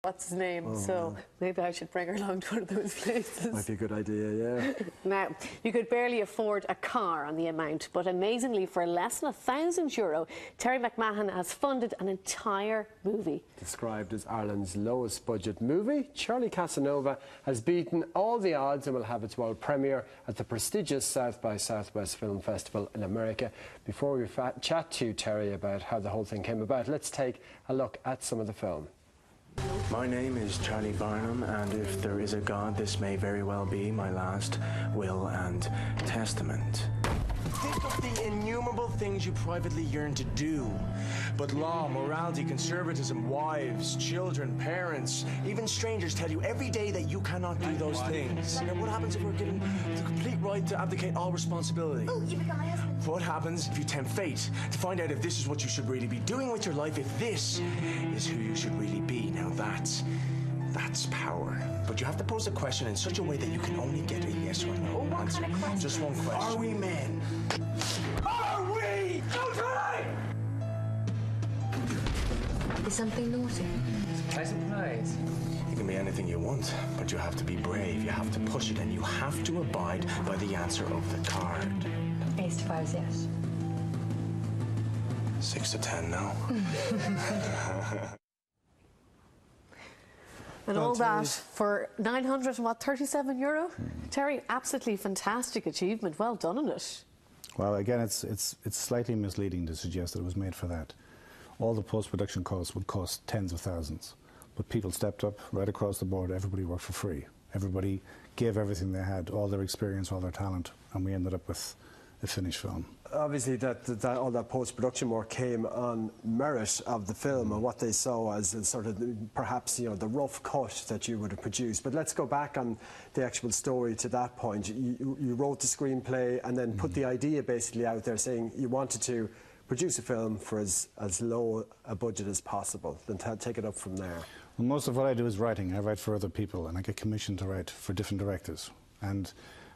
what's his name, so maybe I should bring her along to one of those places. Might be a good idea, yeah. Now, you could barely afford a car on the amount, but amazingly, for less than €1,000, Terry McMahon has funded an entire movie. Described as Ireland's lowest budget movie, Charlie Casanova has beaten all the odds and will have its world premiere at the prestigious South by Southwest Film Festival in America. Before we chat to Terry about how the whole thing came about, let's take a look at some of the film. My name is Charlie Barnum, and if there is a God, this may very well be my last will and testament. Think of the innumerable things you privately yearn to do. But law, morality, conservatism, wives, children, parents, even strangers tell you every day that you cannot do those things. Now, what happens if we're given the complete right to abdicate all responsibility? Oh, you become my husband. What happens if you tempt fate to find out if this is what you should really be doing with your life, if this is who you should really be? Now that's power. But you have to pose the question in such a way that you can only get a yes or no answer. Kind of question? Just one question. Are we men? Are we children? Is something naughty? Nice surprise. It can be anything you want, but you have to be brave. You have to push it, and you have to abide by the answer of the card. Ace to 5 is yes. 6 to 10 now. And all that for €937. Terry, absolutely fantastic achievement. Well done on it. Well, again, it's slightly misleading to suggest that it was made for that. All the post-production costs would cost tens of thousands, but people stepped up right across the board. Everybody worked for free. Everybody gave everything they had, all their experience, all their talent, and we ended up with a finished film. Obviously, all that post-production work came on merit of the film and what they saw as sort of perhaps the rough cut that you would have produced. But let's go back on the actual story to that point. You wrote the screenplay and then put the idea basically out there, saying you wanted to produce a film for as low a budget as possible. Then take it up from there. Well, most of what I do is writing. I write for other people, and I get commissioned to write for different directors. And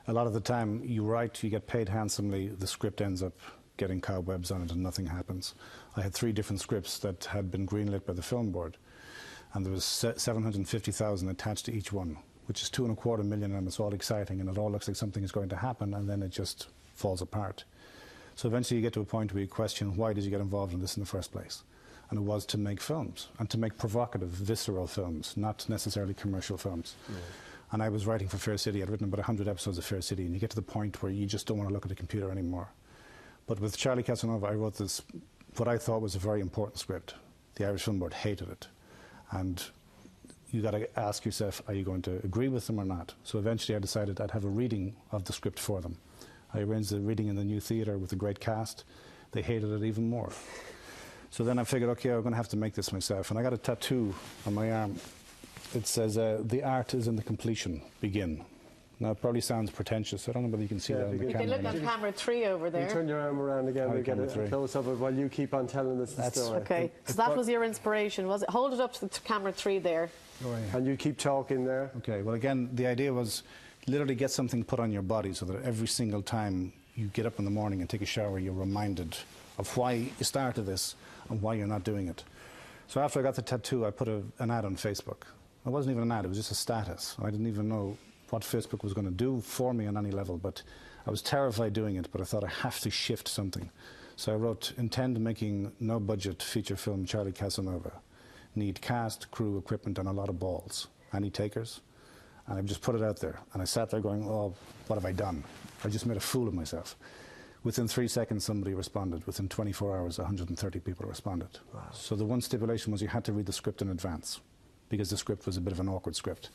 a lot of the time you write, you get paid handsomely, the script ends up getting cobwebs on it and nothing happens. I had 3 different scripts that had been greenlit by the film board, and there was 750,000 attached to each one, which is $2.25 million, and it's all exciting and it all looks like something is going to happen, and then it just falls apart. So eventually you get to a point where you question, why did you get involved in this in the first place? And it was to make films, and to make provocative, visceral films, not necessarily commercial films. And I was writing for Fair City. I'd written about 100 episodes of Fair City, and you get to the point where you just don't want to look at the computer anymore. But with Charlie Casanova, I wrote this, what I thought was a very important script. The Irish Film Board hated it. And you got to ask yourself, are you going to agree with them or not? So eventually I decided I'd have a reading of the script for them. I arranged the reading in the new theatre with a great cast. They hated it even more. So then I figured, okay, I'm going to have to make this myself. And I got a tattoo on my arm. It says, the art is in the completion, begin. Now, it probably sounds pretentious. I don't know whether you can see that on the camera. You can look at camera 3 over there. You turn your arm around again, we get a close-up of it while you keep on telling us the story. Okay, so that was your inspiration, was it? Hold it up to camera 3 there. Oh, yeah. And you keep talking there. Okay, well, again, the idea was literally get something put on your body so that every single time you get up in the morning and take a shower, you're reminded of why you started this and why you're not doing it. So after I got the tattoo, I put an ad on Facebook. It wasn't even an ad, it was just a status. I didn't even know what Facebook was going to do for me on any level, but I was terrified doing it, but I thought I have to shift something. So I wrote, intend making no-budget feature film Charlie Casanova. Need cast, crew, equipment, and a lot of balls. Any takers? And I just put it out there. And I sat there going, oh, what have I done? I just made a fool of myself. Within 3 seconds, somebody responded. Within 24 hours, 130 people responded. Wow. So the one stipulation was you had to read the script in advance, because the script was a bit of an awkward script.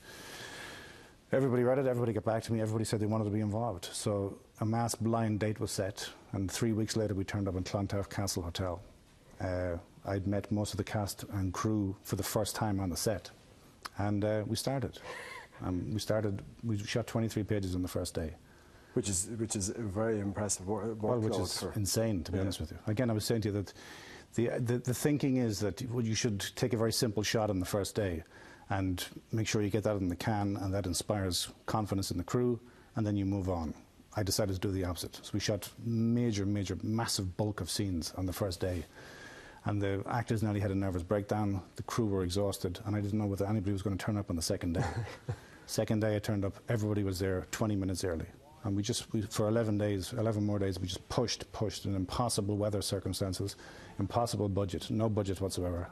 Everybody read it, everybody got back to me, everybody said they wanted to be involved. So a mass blind date was set, and 3 weeks later we turned up in Clontarf Castle Hotel. I'd met most of the cast and crew for the first time on the set, and we started. We shot 23 pages on the first day. Which is a very impressive workload. Well, which is insane, to be honest with you. Again, I was saying to you that the thinking is that you should take a very simple shot on the first day and make sure you get that in the can, and that inspires confidence in the crew, and then you move on. I decided to do the opposite. So we shot massive bulk of scenes on the first day. And the actors nearly had a nervous breakdown. The crew were exhausted, and I didn't know whether anybody was going to turn up on the second day. Second day I turned up, everybody was there 20 minutes early. And for 11 more days, we just pushed in impossible weather circumstances, impossible budget, no budget whatsoever.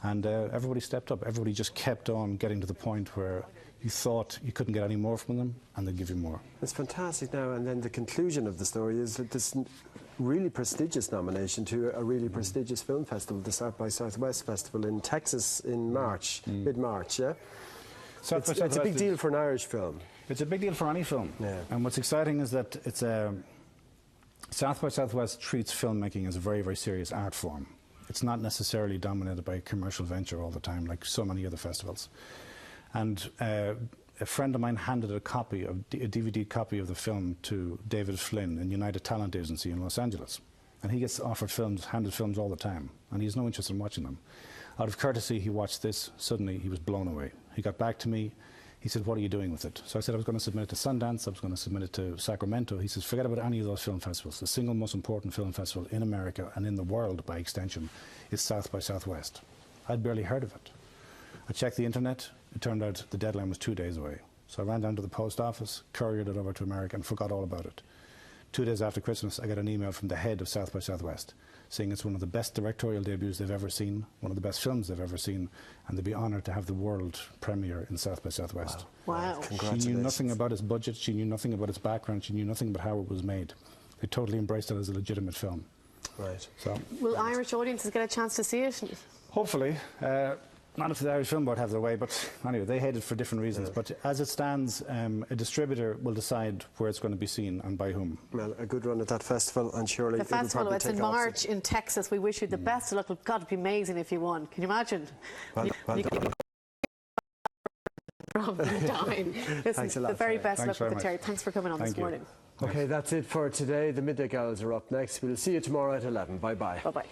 And everybody stepped up. Everybody just kept on getting to the point where you thought you couldn't get any more from them, and they'd give you more. It's fantastic now, and then the conclusion of the story is that this really prestigious nomination to a really prestigious film festival, the South by Southwest Festival in Texas in March, mid-March, yeah? It's a big deal for an Irish film. It's a big deal for any film. Yeah. And what's exciting is that it's South by Southwest treats filmmaking as a very, very serious art form. It's not necessarily dominated by a commercial venture all the time, like so many other festivals. And a friend of mine handed a DVD copy of the film to David Flynn in United Talent Agency in Los Angeles. And he gets offered films, handed films all the time, and he has no interest in watching them. Out of courtesy, he watched this. Suddenly, he was blown away. He got back to me. He said, "What are you doing with it?" So I said I was going to submit it to Sundance, I was going to submit it to Sacramento. He says, "Forget about any of those film festivals. The single most important film festival in America and in the world by extension is South by Southwest." I'd barely heard of it. I checked the internet. It turned out the deadline was 2 days away. So I ran down to the post office, couriered it over to America, and forgot all about it. 2 days after Christmas, I got an email from the head of South by Southwest saying it's one of the best directorial debuts they've ever seen, one of the best films they've ever seen, and they'd be honoured to have the world premiere in South by Southwest. Wow. Congratulations. She knew nothing about its budget, she knew nothing about its background, she knew nothing about how it was made. They totally embraced it as a legitimate film. Right. So, Will Irish audiences get a chance to see it? hopefully. Not if the Irish Film Board have their way, but anyway, they hate it for different reasons. But as it stands, a distributor will decide where it's going to be seen and by whom. Well, a good run at that festival, and surely The festival, it's in off. March in Texas. We wish you the best of luck. God, it'd be amazing if you won. Can you imagine? Well done. Listen, Thanks a lot, the very Terry. best Thanks luck very with Terry. much. Thanks for coming on Thank this you. morning. Okay, that's it for today. The Midday Gals are up next. We'll see you tomorrow at 11. Bye-bye. Bye-bye.